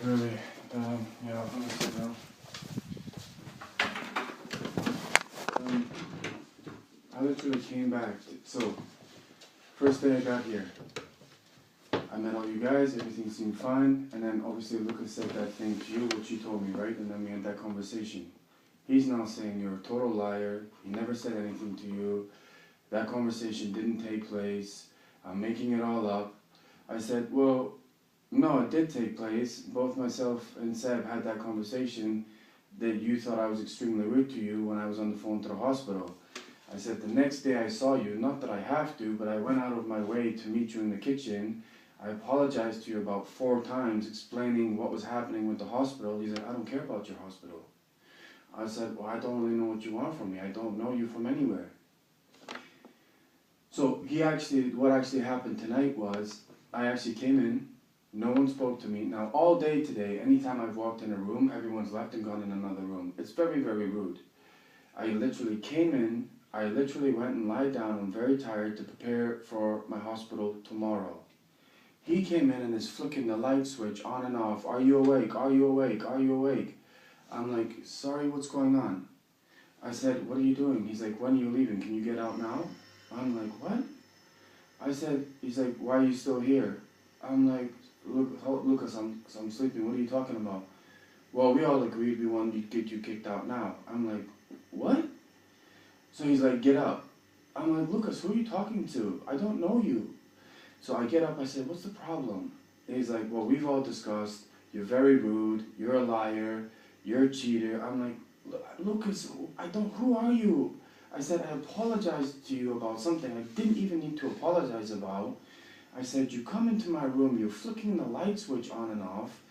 Really, yeah, I'm gonna sit down. I literally came back. So, first day I got here, I met all you guys, everything seemed fine, and then obviously Lucas said that thing to you, what you told me, right? And then we had that conversation. He's now saying you're a total liar, he never said anything to you, that conversation didn't take place, I'm making it all up. I said, well, no, it did take place. Both myself and Seb had that conversation that you thought I was extremely rude to you when I was on the phone to the hospital. I said, the next day I saw you, not that I have to, but I went out of my way to meet you in the kitchen. I apologized to you about 4 times, explaining what was happening with the hospital. He said, I don't care about your hospital. I said, well, I don't really know what you want from me. I don't know you from anywhere. So what actually happened tonight was, I actually came in, no one spoke to me. Now all day today, anytime I've walked in a room, everyone's left and gone in another room. It's very, very rude. I literally came in, I literally went and lied down, I'm very tired, to prepare for my hospital tomorrow. He came in and is flicking the light switch on and off. Are you awake? Are you awake? Are you awake? I'm like, sorry, what's going on? I said, what are you doing? He's like, when are you leaving? Can you get out now? I'm like, what? I said, he's like, why are you still here? I'm like, look, Lucas, I'm sleeping. What are you talking about? Well, we all agreed we wanted to get you kicked out now. I'm like, what? So he's like, get up. I'm like, Lucas, who are you talking to? I don't know you. So I get up, I said, what's the problem? And he's like, well, we've all discussed, you're very rude, you're a liar, you're a cheater. I'm like, Lucas, who are you? I said, I apologized to you about something I didn't even need to apologize about. I said, you come into my room, you're flicking the light switch on and off.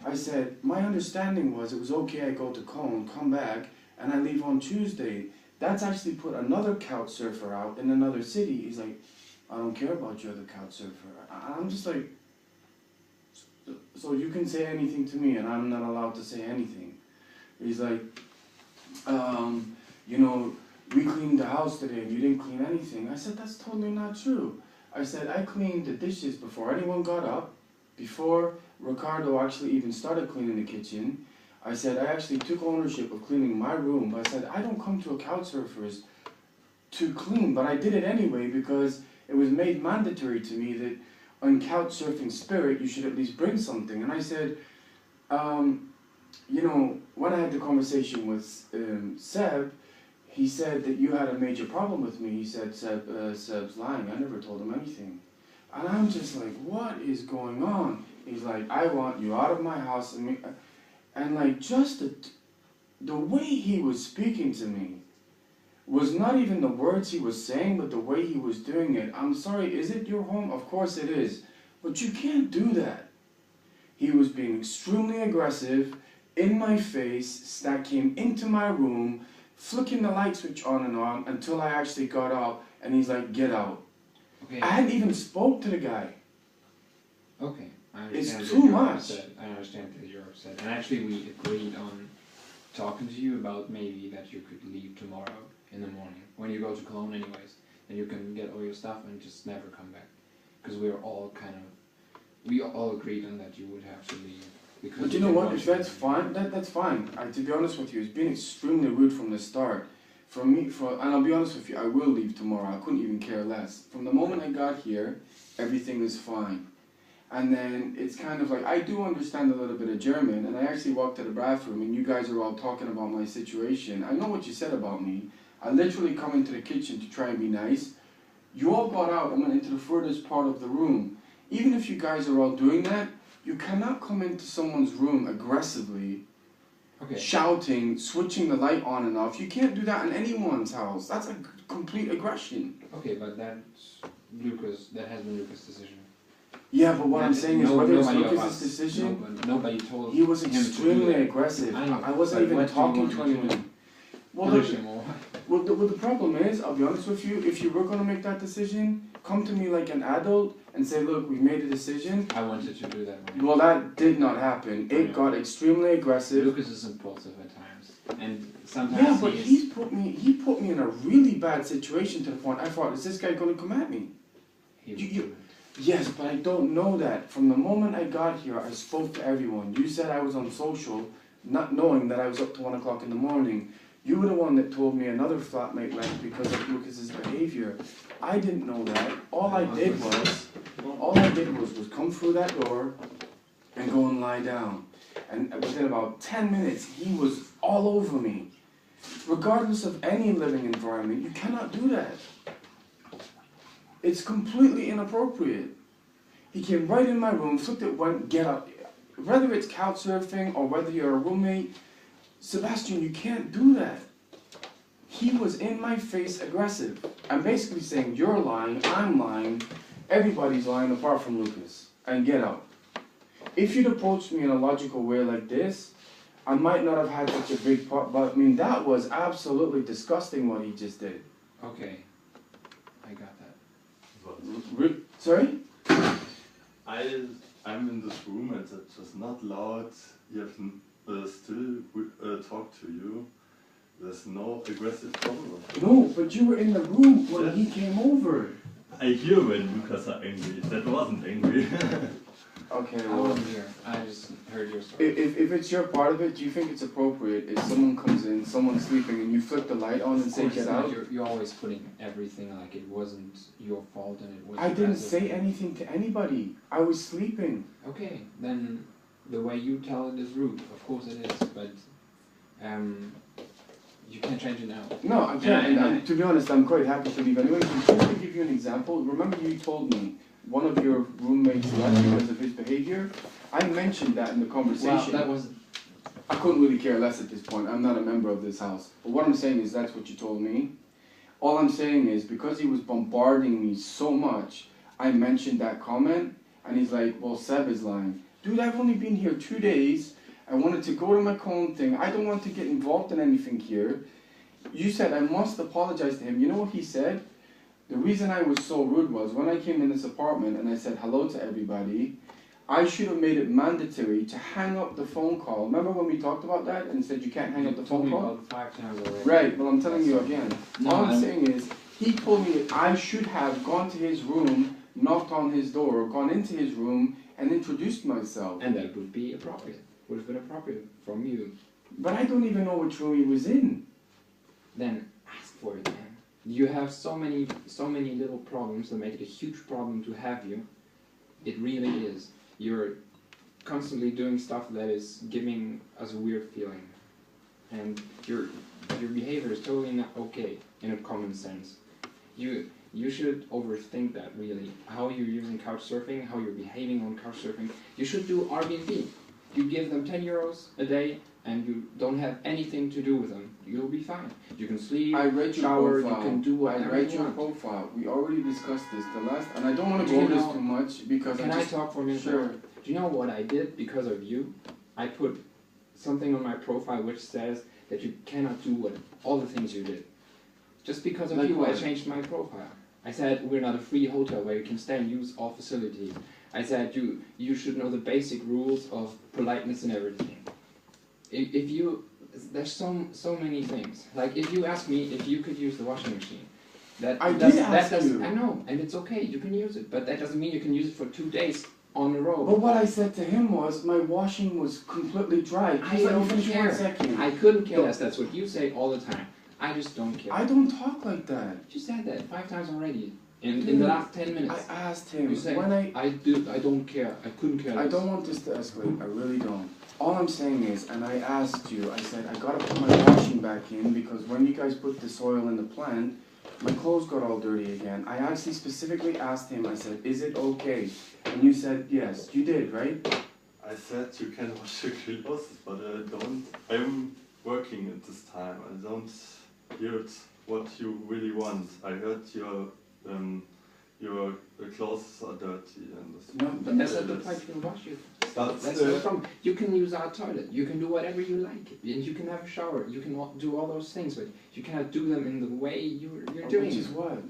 I said, my understanding was it was okay, I go to Cologne, come back, and I leave on Tuesday. That's actually put another couch surfer out in another city. He's like, I don't care about your other couch surfer. I'm just like, so you can say anything to me and I'm not allowed to say anything. He's like, you know, we cleaned the house today and you didn't clean anything. I said, that's totally not true. I said, I cleaned the dishes before anyone got up, before Ricardo actually even started cleaning the kitchen. I said, I actually took ownership of cleaning my room. I said, I don't come to a couch surfers to clean, but I did it anyway because it was made mandatory to me that on couch surfing spirit, you should at least bring something. And I said, you know, when I had the conversation with Seb, he said that you had a major problem with me. He said, Seb's lying. I never told him anything. And I'm just like, what is going on? He's like, I want you out of my house. And like, just the way he was speaking to me was not even the words he was saying, but the way he was doing it. I'm sorry, is it your home? Of course it is. But you can't do that. He was being extremely aggressive, in my face, that came into my room, flicking the light switch on and on until I actually got up, and he's like, get out. Okay. I hadn't even spoke to the guy. Okay, I understand. It's too much. I understand that you're upset. And actually we agreed on talking to you about maybe that you could leave tomorrow in the morning, when you go to Cologne anyways, and you can get all your stuff and just never come back. Because we all agreed on that you would have to leave. But you know what, if that's fine, that's fine. To be honest with you, it's been extremely rude from the start. And I'll be honest with you, I will leave tomorrow, I couldn't even care less. From the moment I got here, everything is fine. And then it's kind of like, I do understand a little bit of German, and I actually walked to the bathroom and you guys are all talking about my situation. I know what you said about me. I literally come into the kitchen to try and be nice. You all got out and went into the furthest part of the room. Even if you guys are all doing that, you cannot come into someone's room aggressively, shouting, switching the light on and off. You can't do that in anyone's house. That's a complete aggression. Okay, but that has been Lucas' decision. Yeah, but what I'm saying is, whether it's Lucas' decision, nobody told he was extremely aggressive. I wasn't even talking to anyone. Well, the problem is, I'll be honest with you, if you were going to make that decision, come to me like an adult and say, look, we made a decision. I wanted to do that. Right? Well, that did not happen. It got extremely aggressive. Lucas is impulsive at times. And sometimes yeah, but he put me in a really bad situation to the point I thought, is this guy going to come at me? Yes, but I don't know that. From the moment I got here, I spoke to everyone. You said I was on social, not knowing that I was up to 1 o'clock in the morning. You were the one that told me another flatmate left because of Lucas's behavior. I didn't know that. All I did was come through that door and go and lie down. And within about 10 minutes, he was all over me. Regardless of any living environment, you cannot do that. It's completely inappropriate. He came right in my room, flipped it, went, get up. Whether it's couch surfing or whether you're a roommate, Sebastian, you can't do that. He was in my face aggressive. I'm basically saying, you're lying, I'm lying, everybody's lying apart from Lucas. And get out. If you'd approached me in a logical way like this, I might not have had such a big part, but I mean, that was absolutely disgusting what he just did. Okay, I got that. Sorry? I'm in this room and it's just not loud. You have still talk to you. There's no aggressive problem. No, but you were in the room when he came over. I hear when Lucas are angry. That wasn't angry. Okay, I well, wasn't here. I just heard your story. if it's your part of it, do you think it's appropriate if someone comes in, someone's sleeping, and you flip the light on and say get out? You're always putting everything like it wasn't your fault and it was. I didn't say anything to anybody. I was sleeping. Okay, then the way you tell it is rude. Of course it is, but you can't change it now. No, I can't. And to be honest, I'm quite happy to leave anyway. Just to give you an example, remember you told me one of your roommates left because of his behavior? I mentioned that in the conversation. Well, that was. I couldn't really care less at this point. I'm not a member of this house. But what I'm saying is that's what you told me. All I'm saying is because he was bombarding me so much, I mentioned that comment, and he's like, well, Seb is lying. Dude, I've only been here 2 days. I wanted to go to my clone thing. I don't want to get involved in anything here. You said I must apologize to him. You know what he said? The reason I was so rude was when I came in this apartment and I said hello to everybody, I should have made it mandatory to hang up the phone call. Remember when we talked about that and said you can't hang up the phone call? About 5 times already. Right, well I'm telling you again. No, All I'm saying is, he told me I should have gone to his room, knocked on his door, gone into his room and introduced myself. And that would be appropriate. Would have been appropriate from you. But I don't even know which room he was in. Then ask for it, man. You have so many little problems that make it a huge problem to have you. It really is. You're constantly doing stuff that is giving us a weird feeling. And your behavior is totally not okay in a common sense. You should overthink that really. How you're using couch surfing, how you're behaving on couch surfing. You should do Airbnb. You give them 10 euros a day and you don't have anything to do with them. You'll be fine. You can sleep, I read your shower, profile. you can do whatever I read you your want. profile. We already discussed this the last, and I don't want to Do go you over this know- too much because Can I talk for a minute? Sure. Do you know what I did because of you? I put something on my profile which says that you cannot do all the things you did. Just because of Like you, what? I changed my profile. I said we're not a free hotel where you can stay and use all facilities. I said you should know the basic rules of politeness and everything. If you, there's so many things. Like if you ask me if you could use the washing machine, I did ask you. I know, and it's okay. You can use it, but that doesn't mean you can use it for 2 days on a row. But what I said to him was my washing was completely dry. I Please let me don't finish care. 1 second. I couldn't care less. That's what you say all the time. I just don't care. I don't talk like that. You said that 5 times already in Dude, the last 10 minutes. I asked him You say when I don't care. I couldn't care less. I don't want this to escalate. I really don't. All I'm saying is, and I asked you, I said I gotta put my washing back in because when you guys put the soil in the plant, my clothes got all dirty again. I actually specifically asked him, I said, is it okay? And you said yes. You did, right? I said you can wash your clothes, but I don't. I'm working at this time. I don't hear it, what you really want. I heard your clothes are dirty and this. No, But that's not the point. You can wash it. That's no problem. You can use our toilet. You can do whatever you like. And you can have a shower. You can do all those things, but you cannot do them in the way you're doing. Which is what?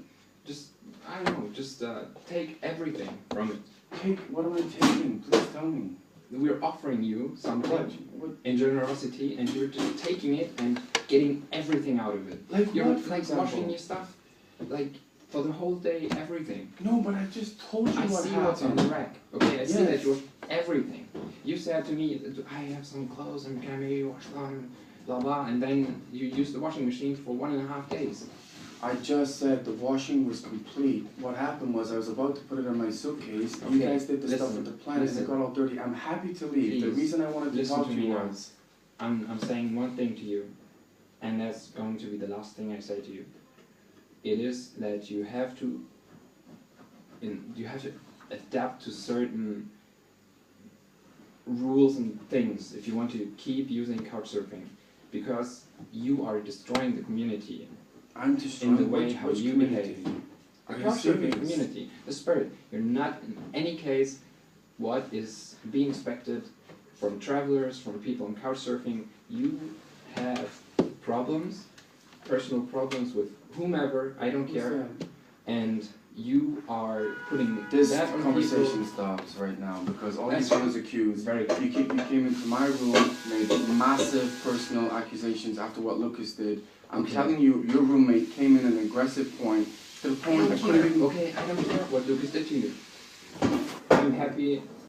Just, I don't know, just take everything from it. Take, what am I taking? Please tell me. We're offering you something What? in generosity, and you're just taking it and getting everything out of it. Like You're what, for like example? washing your stuff, like For the whole day, everything. No, but I just told you I what see what's on the happened. rack. Okay, I see Yes. that you wash everything. You said to me, I have some clothes and can I maybe wash them, blah blah, and then you use the washing machine for 1.5 days. I just said the washing was complete. What happened was I was about to put it in my suitcase. You Okay, guys did the stuff listen, with the plant and listen. it got all dirty. I'm happy to leave. The Please, reason I wanted to listen talk to to me you now. was I'm saying one thing to you, and that's going to be the last thing I say to you. It is that you have to adapt to certain rules and things if you want to keep using couchsurfing, because you are destroying the community I'm destroying in the way which how you community? behave. The Are you couchsurfing serious? community, the spirit. You're not in any case what is being expected from travelers, from people on couchsurfing. You have problems, personal problems with whomever, I don't Who's care, that? and you are putting This that on conversation people. stops right now because all That's these ones accused. Very good. You came into my room, made massive personal accusations after what Lucas did. I'm Okay. telling you, your roommate came in an aggressive point to the I point I don't couldn't care, even. okay? I don't care what Lucas did to you. I'm happy